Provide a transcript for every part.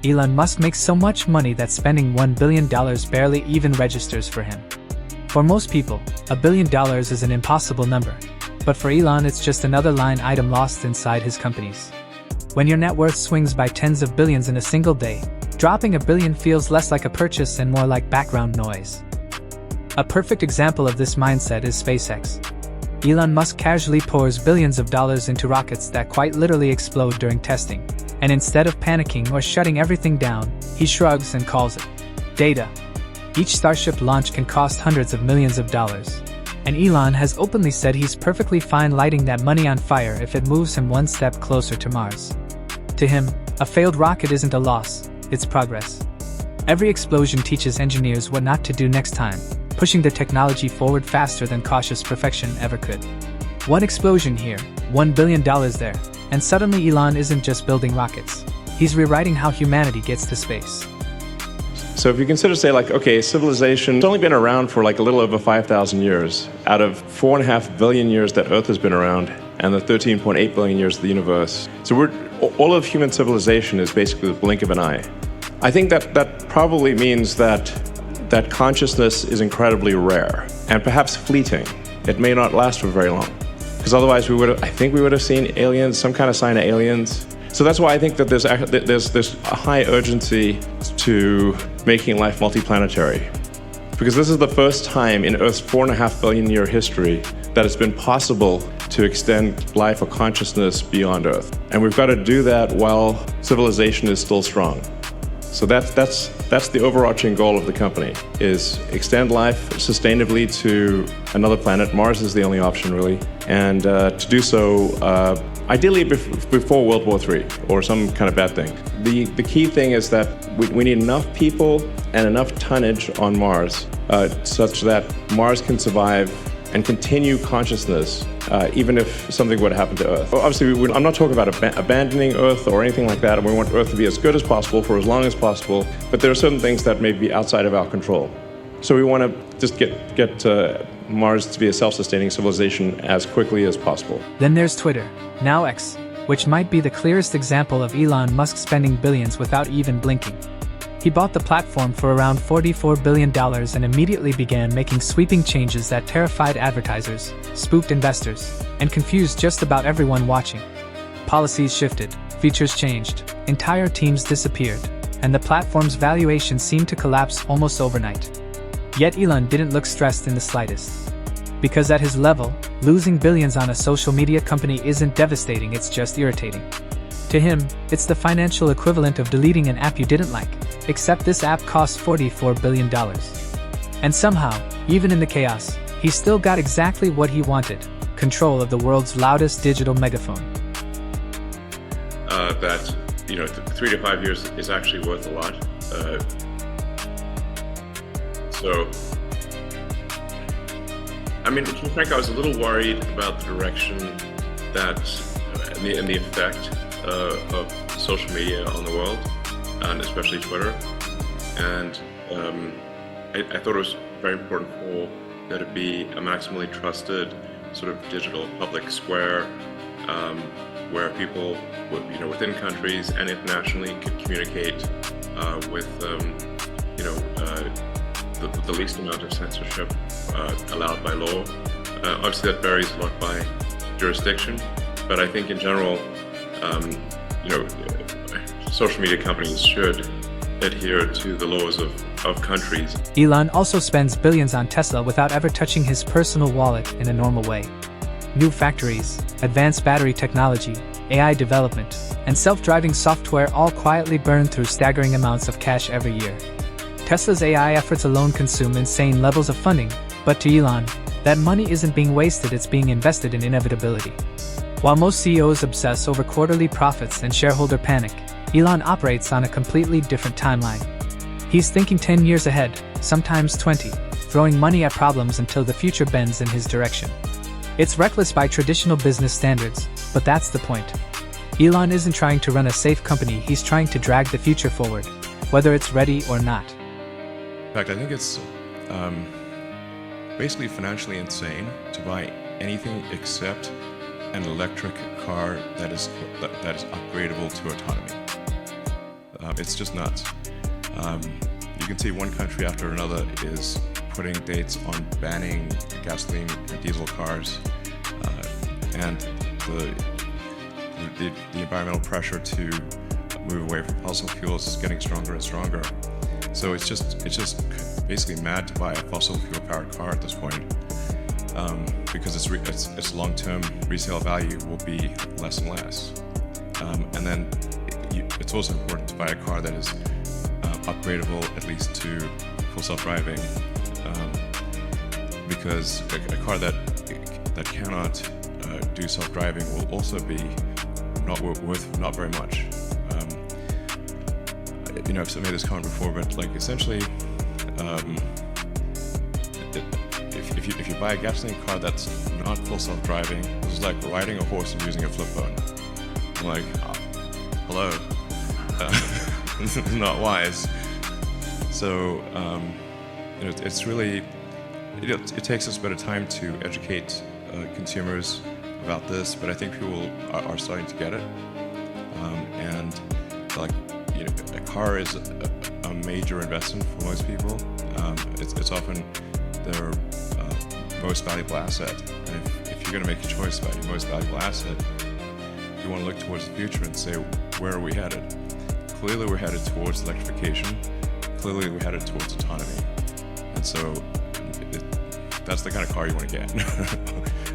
Elon Musk makes so much money that spending $1 billion barely even registers for him. For most people, $1 billion is an impossible number. But for Elon, it's just another line item lost inside his companies. When your net worth swings by tens of billions in a single day, dropping $1 billion feels less like a purchase and more like background noise. A perfect example of this mindset is SpaceX. Elon Musk casually pours billions of dollars into rockets that quite literally explode during testing, and instead of panicking or shutting everything down, he shrugs and calls it data. Each Starship launch can cost hundreds of millions of dollars, and Elon has openly said he's perfectly fine lighting that money on fire if it moves him one step closer to Mars. To him, a failed rocket isn't a loss, it's progress. Every explosion teaches engineers what not to do next time, pushing the technology forward faster than cautious perfection ever could. One explosion here, $1 billion there, and suddenly Elon isn't just building rockets. He's rewriting how humanity gets to space. So if you consider, say, okay, civilization's only been around for a little over 5,000 years, out of 4.5 billion years that Earth has been around, and the 13.8 billion years of the universe. So all of human civilization is basically the blink of an eye. I think that probably means that consciousness is incredibly rare, and perhaps fleeting. It may not last for very long. Because otherwise I think we would have seen aliens, some kind of sign of aliens. So that's why I think that there's a high urgency to making life multiplanetary. Because this is the first time in Earth's 4.5 billion year history that it's been possible to extend life or consciousness beyond Earth. And we've got to do that while civilization is still strong. So that's the overarching goal of the company, is extend life sustainably to another planet. Mars is the only option, really. And to do so, ideally before World War III or some kind of bad thing. The key thing is that we need enough people and enough tonnage on Mars such that Mars can survive and continue consciousness even if something would happen to Earth. Obviously, I'm not talking about abandoning Earth or anything like that, and we want Earth to be as good as possible for as long as possible, but there are certain things that may be outside of our control. So we want to just get Mars to be a self-sustaining civilization as quickly as possible. Then there's Twitter, now X, which might be the clearest example of Elon Musk spending billions without even blinking. He bought the platform for around $44 billion and immediately began making sweeping changes that terrified advertisers, spooked investors, and confused just about everyone watching. Policies shifted, features changed, entire teams disappeared, and the platform's valuation seemed to collapse almost overnight. Yet Elon didn't look stressed in the slightest. Because at his level, losing billions on a social media company isn't devastating, it's just irritating. To him, it's the financial equivalent of deleting an app you didn't like, except this app cost $44 billion. And somehow, even in the chaos, he still got exactly what he wanted: control of the world's loudest digital megaphone. That 3 to 5 years is actually worth a lot. To be frank, I was a little worried about the direction that and the effect of social media on the world, and especially Twitter. And I thought it was very important for there to be a maximally trusted sort of digital public square where people, within countries and internationally, could communicate with the least amount of censorship allowed by law. Obviously, that varies a lot by jurisdiction, but I think in general, social media companies should adhere to the laws of countries. Elon also spends billions on Tesla without ever touching his personal wallet in a normal way. New factories, advanced battery technology, AI development, and self-driving software all quietly burn through staggering amounts of cash every year. Tesla's AI efforts alone consume insane levels of funding, but to Elon, that money isn't being wasted, it's being invested in inevitability. While most CEOs obsess over quarterly profits and shareholder panic, Elon operates on a completely different timeline. He's thinking 10 years ahead, sometimes 20, throwing money at problems until the future bends in his direction. It's reckless by traditional business standards, but that's the point. Elon isn't trying to run a safe company, he's trying to drag the future forward, whether it's ready or not. In fact, I think it's basically financially insane to buy anything except an electric car that is upgradable to autonomy. It's just nuts. You can see one country after another is putting dates on banning gasoline and diesel cars, and the environmental pressure to move away from fossil fuels is getting stronger and stronger. So it's just basically mad to buy a fossil fuel powered car at this point, because its long-term resale value will be less and less. And then it's also important to buy a car that is upgradable at least to full self-driving, because a car that cannot do self-driving will also be worth not very much. I've made this comment before, but like essentially, if you buy a gasoline car that's not full self-driving, it's like riding a horse and using a flip phone. I'm like, hello, this is not wise. So it's really, it takes us a bit of time to educate consumers about this, but I think people are starting to get it. And like, a car is a major investment for most people. It's often their most valuable asset. And if you're going to make a choice about your most valuable asset, you want to look towards the future and say, where are we headed? Clearly we're headed towards electrification. Clearly we're headed towards autonomy. And so that's the kind of car you want to get.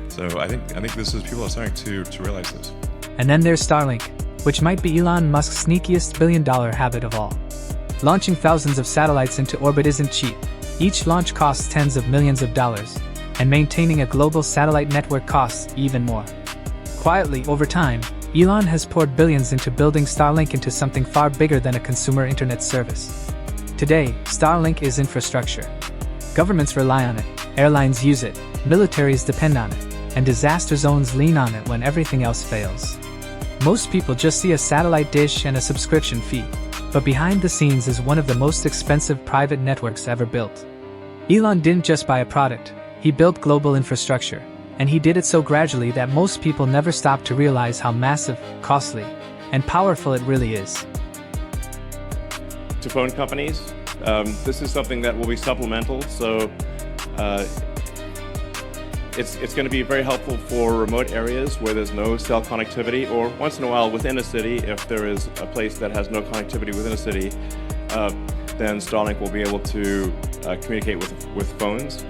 So I think this is, people are starting to realize this. And then there's Starlink, which might be Elon Musk's sneakiest billion-dollar habit of all. Launching thousands of satellites into orbit isn't cheap. Each launch costs tens of millions of dollars, and maintaining a global satellite network costs even more. Quietly, over time, Elon has poured billions into building Starlink into something far bigger than a consumer internet service. Today, Starlink is infrastructure. Governments rely on it, airlines use it, militaries depend on it, and disaster zones lean on it when everything else fails. Most people just see a satellite dish and a subscription fee, but behind the scenes is one of the most expensive private networks ever built. Elon didn't just buy a product, he built global infrastructure, and he did it so gradually that most people never stopped to realize how massive, costly, and powerful it really is. To phone companies, this is something that will be supplemental, so it's going to be very helpful for remote areas where there's no cell connectivity, or once in a while within a city, if there is a place that has no connectivity within a city, then Starlink will be able to communicate with phones.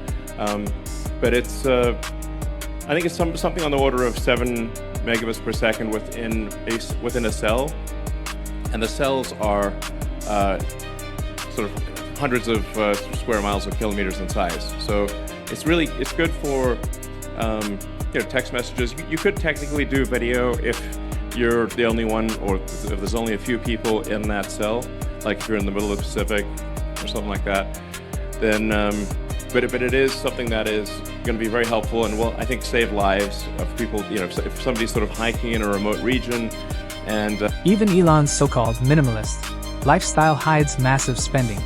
But it's, I think it's something on the order of 7 megabits per second within a cell, and the cells are sort of hundreds of square miles or kilometers in size. So it's good for text messages. You could technically do video if you're the only one, or if there's only a few people in that cell, like if you're in the middle of the Pacific or something like that. Then, but it is something that is going to be very helpful and will, I think, save lives of people. If somebody's sort of hiking in a remote region, and even Elon's so-called minimalist lifestyle hides massive spending.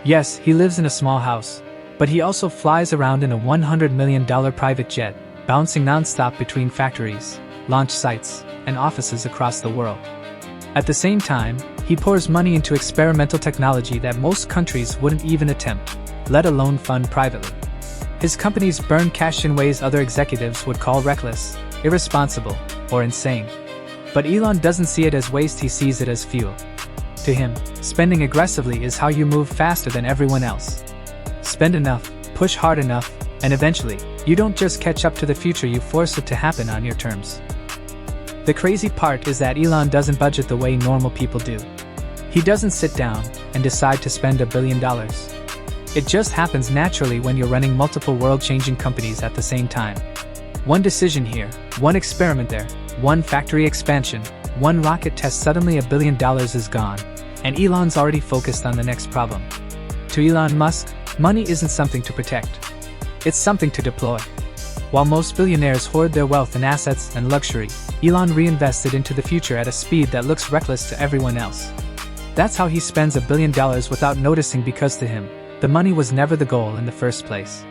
Yes, he lives in a small house, but he also flies around in a $100 million private jet, bouncing non-stop between factories, launch sites, and offices across the world. At the same time, he pours money into experimental technology that most countries wouldn't even attempt, let alone fund privately. His companies burn cash in ways other executives would call reckless, irresponsible, or insane. But Elon doesn't see it as waste, he sees it as fuel. To him, spending aggressively is how you move faster than everyone else. Spend enough, push hard enough, and eventually, you don't just catch up to the future, you force it to happen on your terms. The crazy part is that Elon doesn't budget the way normal people do. He doesn't sit down and decide to spend $1 billion. It just happens naturally when you're running multiple world-changing companies at the same time. One decision here, one experiment there, one factory expansion, one rocket test, suddenly $1 billion is gone, and Elon's already focused on the next problem. To Elon Musk, money isn't something to protect. It's something to deploy. While most billionaires hoard their wealth in assets and luxury, Elon reinvested into the future at a speed that looks reckless to everyone else. That's how he spends $1 billion without noticing, because to him, the money was never the goal in the first place.